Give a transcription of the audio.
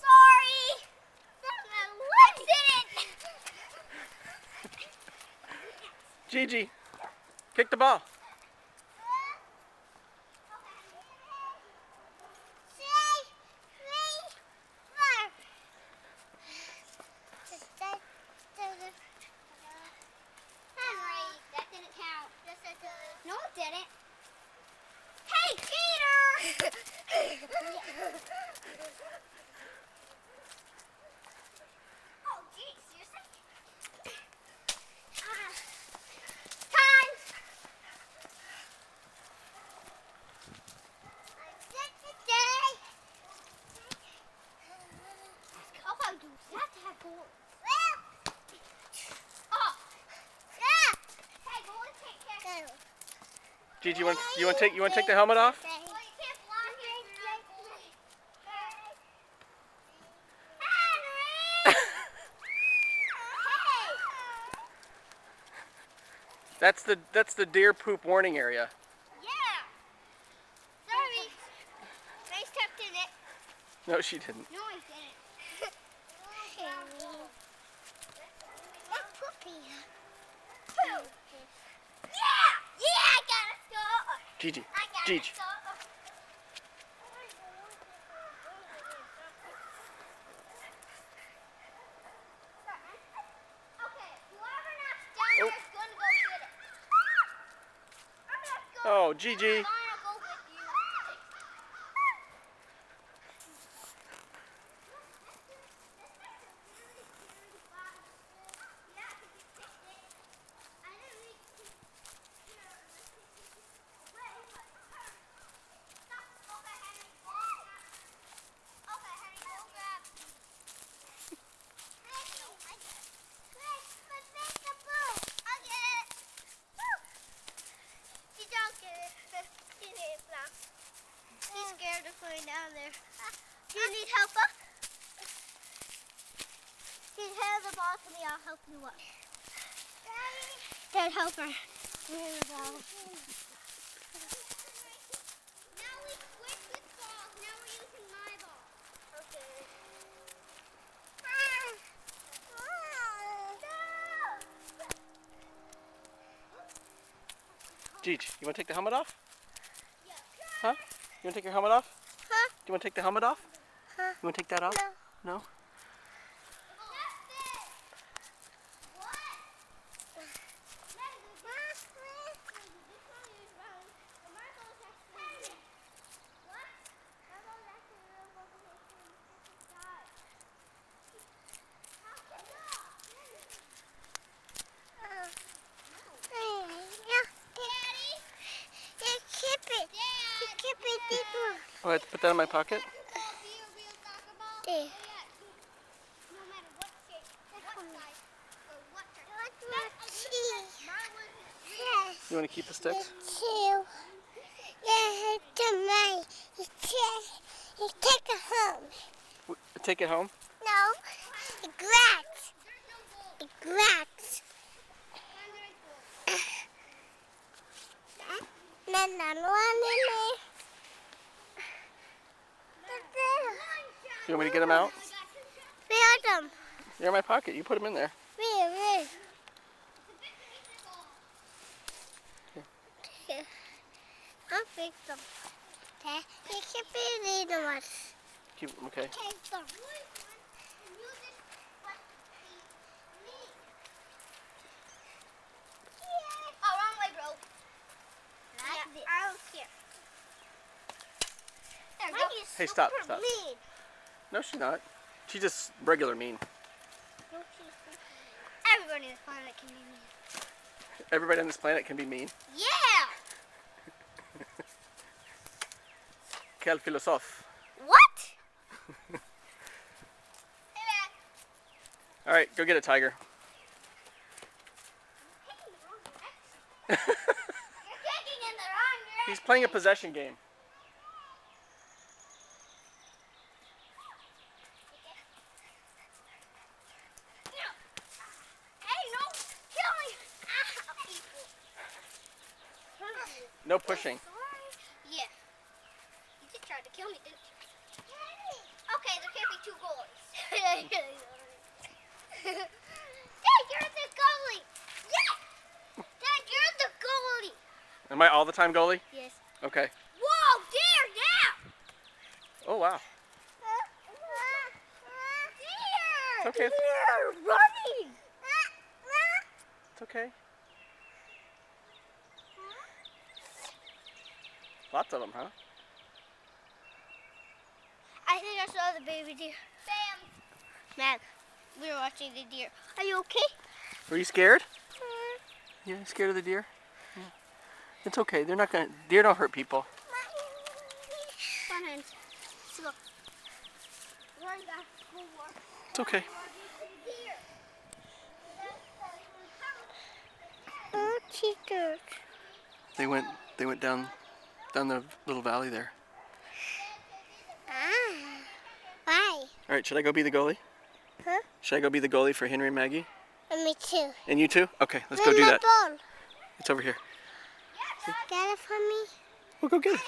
Sorry. What's in it? Gigi, kick the ball. No, it didn't. Hey, Peter! Oh, geez, seriously? Time! How about you have to have goals? Oh! Yeah! Hey, go and take care. Gigi, you want to take the helmet off? Well, you can't block it. Henry! That's the deer poop warning area. Yeah! Sorry. I stepped in it. No, she didn't. No, I didn't. That's poopy. Poop. Yeah! Yeah, I got a score. Gigi, I got Gigi. a score. Okay, whoever knocks down there is going to go get it. I'm not going. Oh, Gigi. Fine, I'll go with you. He's scared of going down there. Do you need help up? You hand the ball to me, I'll help you up. Dad, help her. Hand the ball. Now we switch with balls. Now we're using my ball. Okay. Gigi, you want to take the helmet off? Yeah. Huh? You want to take your helmet off? Huh? Do you want to take the helmet off? Huh? You want to take that off? No. No? Oh, I have to put that in my pocket? There. You want to keep the sticks? Take it home. Take it home? No, it cracks. It cracks. Then another one in there. You want me to get them out? Where are them? They're in my pocket. You put them in there. Where? I'll fix them. Okay? You can be the ones. Keep, okay. Take them. Oh, wrong way, bro. Yeah, I don't care. Hey, stop. Mean. No, she's not. She's just regular mean. Everybody on this planet can be mean. Everybody on this planet can be mean. Yeah! Quel philosophe. What? Hey, Matt. All right, go get it, Tiger. You're kicking in the wrong direction. He's playing a possession game. Hey, no! Kill me! No pushing. Yeah. You can kill me, didn't you? Okay, there can't be two goalies. Dad, you're the goalie. Yeah. Dad, you're the goalie. Am I all the time goalie? Yes. Okay. Whoa, there, now. Oh wow. Deer. It's okay. Deer running. It's okay. Lots of them, huh? I think I saw the baby deer. Bam. Man, we were watching the deer. Are you okay? Were you scared? Yeah, scared of the deer? Yeah. It's okay. They're not gonna. Deer don't hurt people. One hand. Look. It's okay. Oh, cheaters. They went down the little valley there. Ah. Why? All right. Should I go be the goalie? Huh? Should I go be the goalie for Henry and Maggie? And me too. And you too? Okay. Let's go do that. Ball. It's over here. Get it for me. We'll go get it.